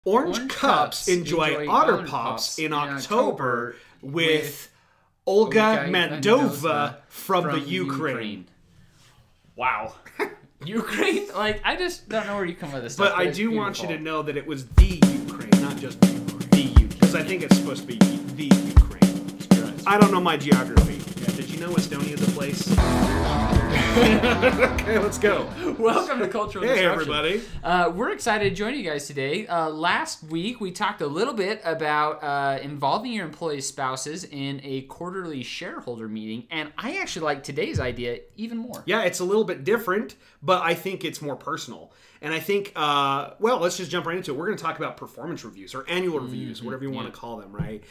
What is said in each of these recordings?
Orange Cups enjoy Otter Pops in October with Olga Mandova from the Ukraine. Wow. Ukraine? Like, I just don't know where you come with this stuff. But I do want you to know that it was the Ukraine, not just the Ukraine. The Ukraine. Because I think it's supposed to be the Ukraine. I don't know my geography. Yeah, did you know Estonia's a place? Okay, let's go. Welcome to Cultural Disruption. Hey, everybody. We're excited to join you guys today. Last week, we talked a little bit about involving your employees' spouses in a quarterly shareholder meeting, and I actually like today's idea even more. Yeah, it's a little bit different, but I think it's more personal. And I think, well, let's just jump right into it. We're going to talk about performance reviews or annual reviews, whatever you want to call them, right?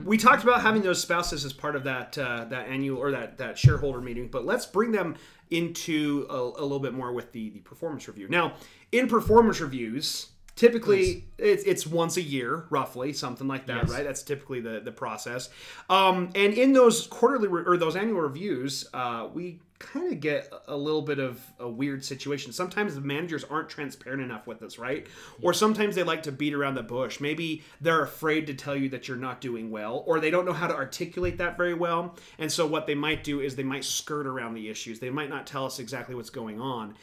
We talked about having those spouses as part of that that annual or that shareholder meeting, but let's bring them into a little bit more with the performance review. Now, in performance reviews, typically it's once a year, roughly, something like that, right? That's typically the process. And in those quarterly or those annual reviews, we kind of get a little bit of a weird situation. Sometimes the managers aren't transparent enough with us, right? Or sometimes they like to beat around the bush. Maybe they're afraid to tell you that you're not doing well, or they don't know how to articulate that very well. And so what they might do is they might skirt around the issues. They might not tell us exactly what's going on.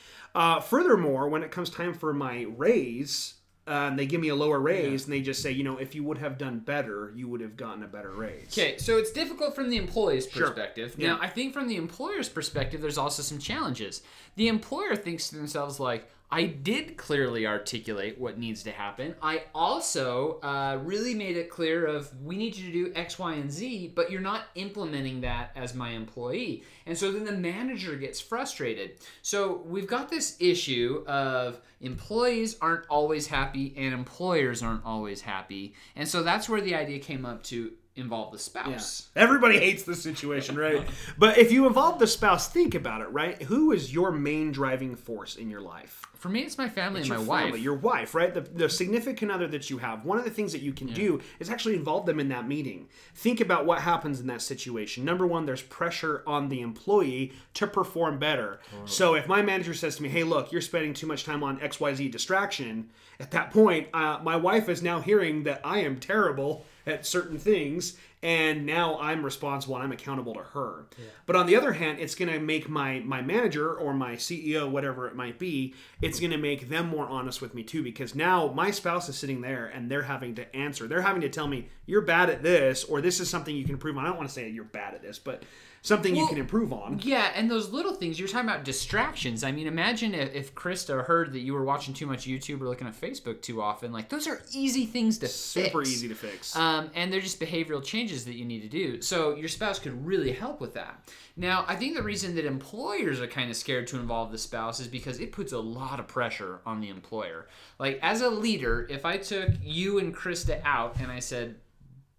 Furthermore, when it comes time for my raise, they give me a lower raise, and they just say, you know, if you would have done better, you would have gotten a better raise. Okay, so it's difficult from the employee's perspective. Sure. Now, I think from the employer's perspective, there's also some challenges. The employer thinks to themselves, like, I did clearly articulate what needs to happen. I also really made it clear of we need you to do X, Y, and Z, but you're not implementing that as my employee. And so then the manager gets frustrated. So we've got this issue of employees aren't always happy and employers aren't always happy. And so that's where the idea came up to involve the spouse. Yeah. Everybody hates this situation, right? But if you involve the spouse, think about it, right? Who is your main driving force in your life? For me, it's my family and my wife. wife. Your wife, right? The significant other that you have. One of the things that you can do is actually involve them in that meeting. Think about what happens in that situation. Number one, there's pressure on the employee to perform better. So if my manager says to me, hey, look, you're spending too much time on XYZ distraction, at that point, my wife is now hearing that I am terrible at certain things, and now I'm responsible and I'm accountable to her. Yeah. But on the other hand, it's going to make my manager or my CEO, whatever it might be, it's going to make them more honest with me too, because now my spouse is sitting there and they're having to answer. They're having to tell me, you're bad at this, or this is something you can improve on. I don't want to say you're bad at this, but something you can improve on. Yeah, and those little things, you're talking about distractions. I mean, imagine if Krista heard that you were watching too much YouTube or looking at Facebook too often. Like, those are easy things to fix. Super easy to fix. And they're just behavioral changes that you need to do. So your spouse could really help with that. Now, I think the reason that employers are kind of scared to involve the spouse is because it puts a lot of pressure on the employer. Like, as a leader, if I took you and Krista out and I said,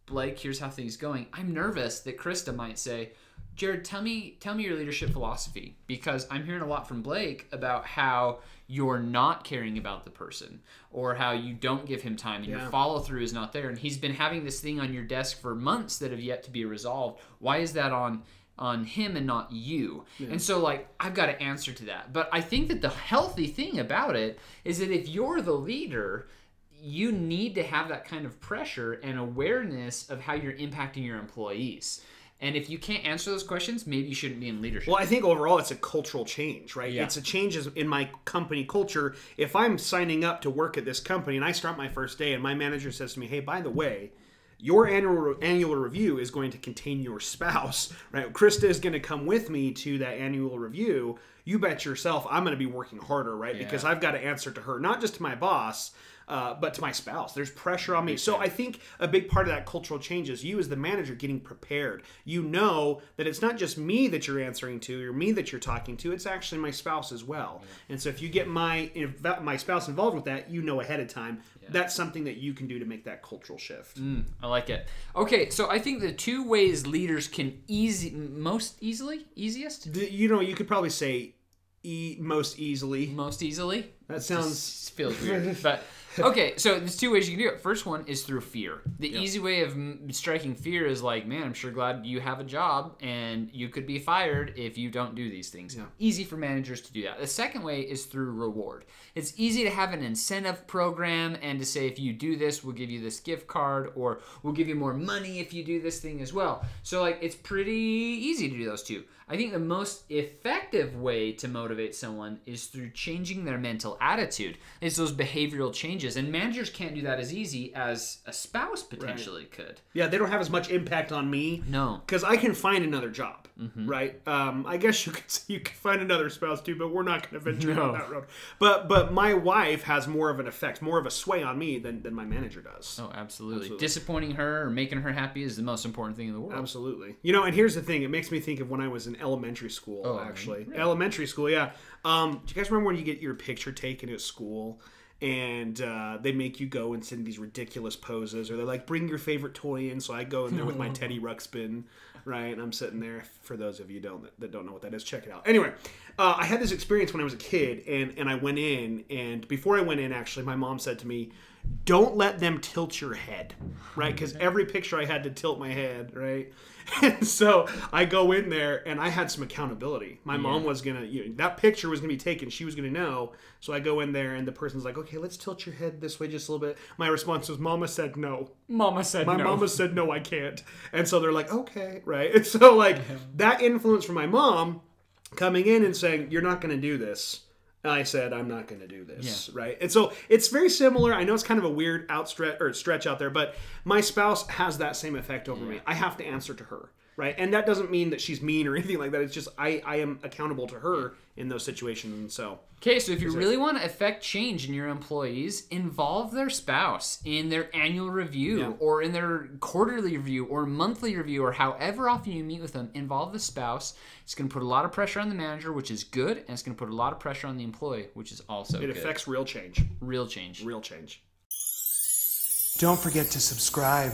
Blake, here's how things going, I'm nervous that Krista might say, Jared, tell me your leadership philosophy, because I'm hearing a lot from Blake about how you're not caring about the person, or how you don't give him time and your follow through is not there, and he's been having this thing on your desk for months that have yet to be resolved. Why is that on him and not you? And so, like, I've got to answer to that. But I think that the healthy thing about it is that if you're the leader, you need to have that kind of pressure and awareness of how you're impacting your employees. And if you can't answer those questions, maybe you shouldn't be in leadership. Well, I think overall it's a cultural change, right? Yeah. It's a change in my company culture. If I'm signing up to work at this company and I start my first day and my manager says to me, hey, by the way, your annual review is going to contain your spouse, right? Krista is going to come with me to that annual review. You bet yourself I'm going to be working harder, right? Because I've got to answer to her, not just to my boss, but to my spouse. There's pressure on me. So I think a big part of that cultural change is you as the manager getting prepared. You know that it's not just me that you're answering to or me that you're talking to. It's actually my spouse as well. Yeah. And so if you get my spouse involved with that, you know ahead of time. Yeah. That's something that you can do to make that cultural shift. I like it. Okay, so I think the two ways leaders can easiest? You could probably say most easily. That sounds... Just feels weird. But okay, so there's two ways you can do it. First one is through fear. The easy way of striking fear is like, man, I'm sure glad you have a job and you could be fired if you don't do these things. Yeah. Easy for managers to do that. The second way is through reward. It's easy to have an incentive program and to say, if you do this, we'll give you this gift card, or we'll give you more money if you do this thing as well. So like, it's pretty easy to do those two. I think the most effective way to motivate someone is through changing their mental attitude. It's those behavioral changes. And managers can't do that as easy as a spouse potentially could. Yeah, they don't have as much impact on me. No. Because I can find another job, right? I guess you could find another spouse too, but we're not going to venture down that road. But my wife has more of an effect, more of a sway on me than my manager does. Oh, absolutely. Disappointing her or making her happy is the most important thing in the world. Absolutely. You know, and here's the thing. It makes me think of when I was in elementary school, actually. Really? Elementary school, yeah. Do you guys remember when you get your picture taken at school and they make you go and send these ridiculous poses, or they're like, bring your favorite toy in? So I go in there with my Teddy Ruxpin, right? And I'm sitting there. For those of you that don't know what that is, check it out. Anyway, I had this experience when I was a kid, and I went in, and before I went in, actually, my mom said to me, don't let them tilt your head, right? Because every picture I had to tilt my head, right? And so I go in there, and I had some accountability. My mom was going to, that picture was going to be taken. She was going to know. So I go in there, and the person's like, okay, let's tilt your head this way just a little bit. My response was, Mama said no. Mama said no. My mama said no, I can't. And so they're like, okay, right? And so like that influence from my mom coming in and saying, you're not going to do this. I said, I'm not going to do this, right? And so it's very similar. I know it's kind of a weird stretch out there, but my spouse has that same effect over me. I have to answer to her, right? And that doesn't mean that she's mean or anything like that. It's just I am accountable to her in those situations. And so... Okay, so if you really want to affect change in your employees, involve their spouse in their annual review or in their quarterly review or monthly review, or however often you meet with them. Involve the spouse. It's going to put a lot of pressure on the manager, which is good, and it's going to put a lot of pressure on the employee, which is also good. It affects real change. Real change. Real change. Don't forget to subscribe.